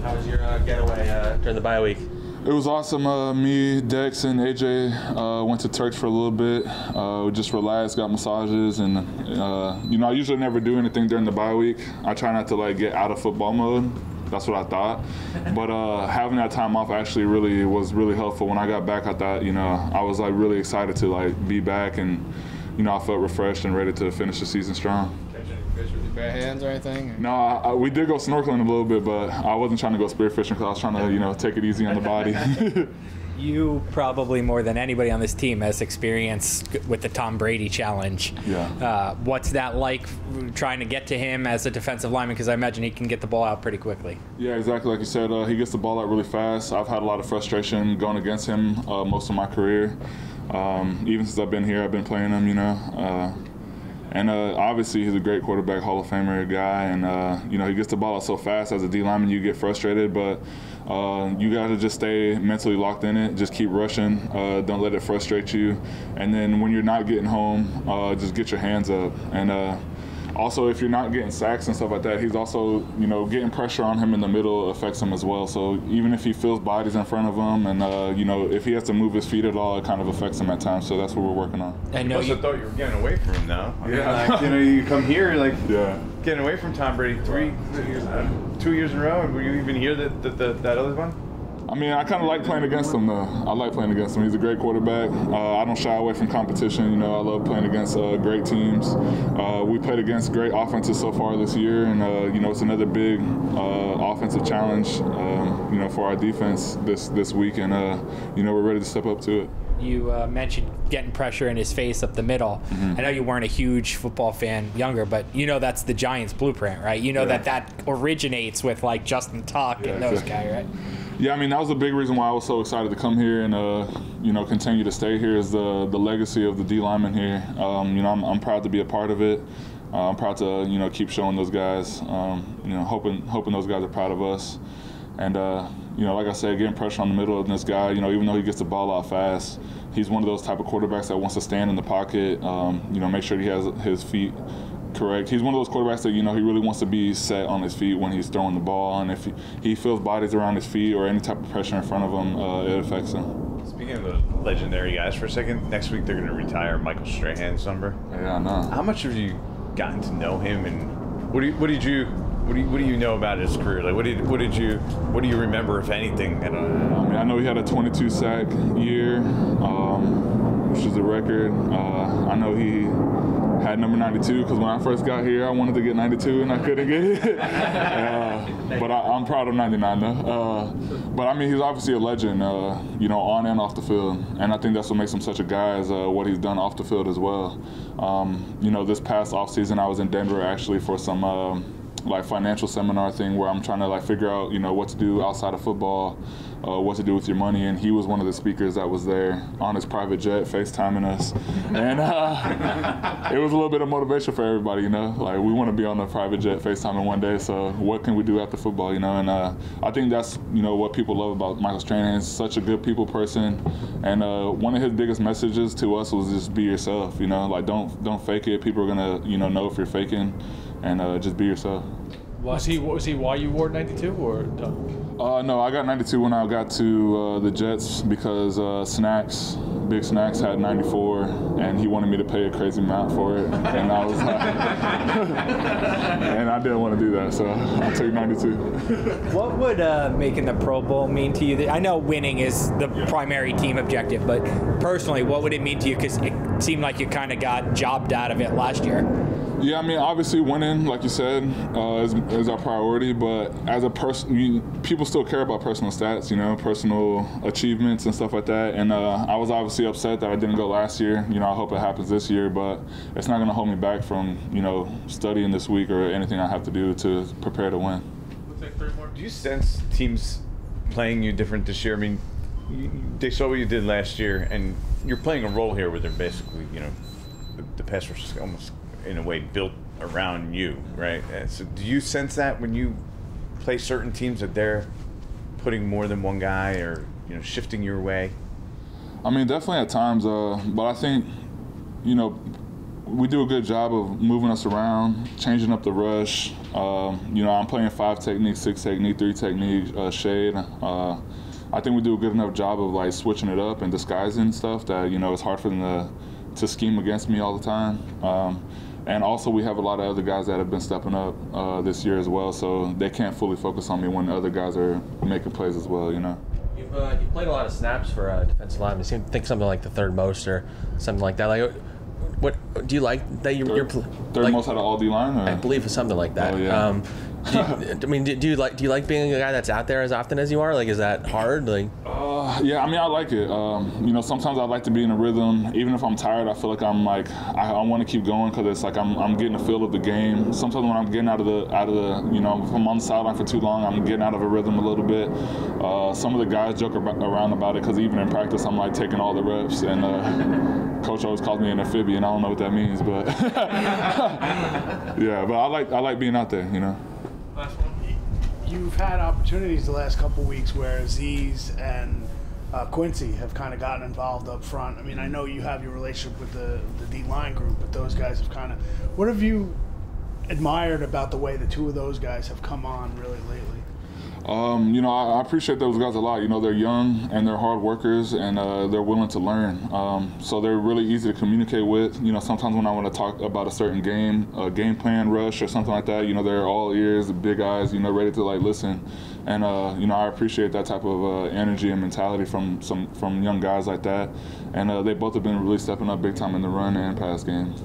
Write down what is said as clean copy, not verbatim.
How was your getaway during the bye week? It was awesome. Me, Dex, and AJ went to Turks for a little bit. We just relaxed, got massages, and I usually never do anything during the bye week. I try not to get out of football mode. That's what I thought. But having that time off actually was really helpful. When I got back, I thought I was really excited to be back, and I felt refreshed and ready to finish the season strong. Fish with your bare hands or anything? No, we did go snorkeling a little bit, but I wasn't trying to go spearfishing because I was trying to, take it easy on the body. You probably more than anybody on this team has experience with the Tom Brady challenge. Yeah. What's that like trying to get to him as a defensive lineman? Because I imagine he can get the ball out pretty quickly. Yeah, exactly. Like you said, he gets the ball out really fast. I've had a lot of frustration going against him most of my career. Even since I've been here, I've been playing him, And obviously, he's a great quarterback, Hall of Famer guy, and he gets the ball out so fast. As a D lineman, you get frustrated, but you got to just stay mentally locked in it. Just keep rushing. Don't let it frustrate you. And then when you're not getting home, just get your hands up. And also, if you're not getting sacks and stuff like that, he's also, getting pressure on him in the middle affects him as well. So even if he feels bodies in front of him and, if he has to move his feet at all, it kind of affects him at times. So that's what we're working on. I know you thought you were getting away from him now. Yeah. You come here, yeah. Getting away from Tom Brady 2 years in a row. Were you even hear that other one? I mean, I kind of like playing against him, though. I like playing against him. He's a great quarterback. I don't shy away from competition. I love playing against great teams. We played against great offenses so far this year, and, it's another big offensive challenge, for our defense this week, and, we're ready to step up to it. You mentioned getting pressure in his face up the middle. Mm-hmm. I know you weren't a huge football fan younger, but that's the Giants' blueprint, right? That originates with Justin Tuck and those guys, right? Yeah, I mean, that was a big reason why I was so excited to come here and, continue to stay here is the legacy of the D lineman here. I'm proud to be a part of it. I'm proud to, keep showing those guys, hoping those guys are proud of us. And, like I said, getting pressure on the middle of this guy, even though he gets the ball out fast, he's one of those type of quarterbacks that wants to stand in the pocket, make sure he has his feet correct. He's one of those quarterbacks that, he really wants to be set on his feet when he's throwing the ball. And if he feels bodies around his feet or any type of pressure in front of him, it affects him. Speaking of the legendary guys for a second, next week they're going to retire Michael Strahan's number. Yeah, I know. How much have you gotten to know him, and what do you know about his career? What do you remember, if anything? I know he had a 22 sack year, which is a record. I know he had number 92 because when I first got here, I wanted to get 92 and I couldn't get it. But I'm proud of 99 though. But I mean, he's obviously a legend, on and off the field. And I think that's what makes him such a guy is what he's done off the field as well. This past offseason, I was in Denver actually for some financial seminar thing where I'm trying to figure out, what to do outside of football, what to do with your money. And he was one of the speakers that was there on his private jet, FaceTiming us. And it was a little bit of motivation for everybody, we want to be on a private jet FaceTiming one day. So what can we do after football, And I think that's, what people love about Michael Strahan. He's such a good people person. And one of his biggest messages to us was just be yourself, don't fake it. People are going to, know if you're faking. And just be yourself. Was he why you wore 92 or? No, I got 92 when I got to the Jets because Big Snacks had 94, and he wanted me to pay a crazy amount for it, and I was like, and I didn't want to do that, so I took 92. What would making the Pro Bowl mean to you? I know winning is the primary team objective, but personally, what would it mean to you? Because it seemed like you kind of got jobbed out of it last year. Yeah, I mean, obviously winning, like you said, is our priority. But as a person, people still care about personal stats, personal achievements and stuff like that. And I was obviously upset that I didn't go last year. I hope it happens this year, but it's not going to hold me back from, studying this week or anything I have to do to prepare to win. Do you sense teams playing you different this year? I mean, they saw what you did last year, and you're playing a role here where they're basically, the pass rush is almost in a way built around you, right? So do you sense that when you play certain teams that they're putting more than one guy or shifting your way? I mean, definitely at times, but I think we do a good job of moving us around, changing up the rush, You know, I'm playing 5 technique, 6 technique, 3 technique, shade. I think we do a good enough job of like switching it up and disguising stuff that, you know, it's hard for them to scheme against me all the time. And also we have a lot of other guys that have been stepping up this year as well, so they can't fully focus on me when the other guys are making plays as well, you know. You've played a lot of snaps for defensive lineman. You seem to think something like the third most or something like that. Like, what do you like that you're third like, most out of all D-line? I believe it's something like that. Oh, yeah. Do you like being a guy that's out there as often as you are? Like, is that hard? Like, yeah, I mean, I like it. You know, sometimes I like to be in a rhythm. Even if I'm tired, I feel like I'm like I want to keep going because it's like I'm getting a feel of the game. Sometimes when I'm getting out of the you know, if I'm on the sideline for too long, I'm getting out of a rhythm a little bit. Some of the guys joke around about it because even in practice, I'm like taking all the reps, and coach always calls me an amphibian. I don't know what that means, but yeah, but I like being out there, you know. Last one. You've had opportunities the last couple weeks where Aziz and Quincy have kind of gotten involved up front. I mean, I know you have your relationship with the D-line group, but those guys have kind of – what have you admired about the way the two of those guys have come on really lately? You know, I appreciate those guys a lot. You know, they're young and they're hard workers and they're willing to learn. So they're really easy to communicate with. You know, sometimes when I want to talk about a certain game plan, rush, or something like that, you know, they're all ears, big eyes, you know, ready to like listen. And you know, I appreciate that type of energy and mentality from young guys like that. And they both have been really stepping up big time in the run and pass games.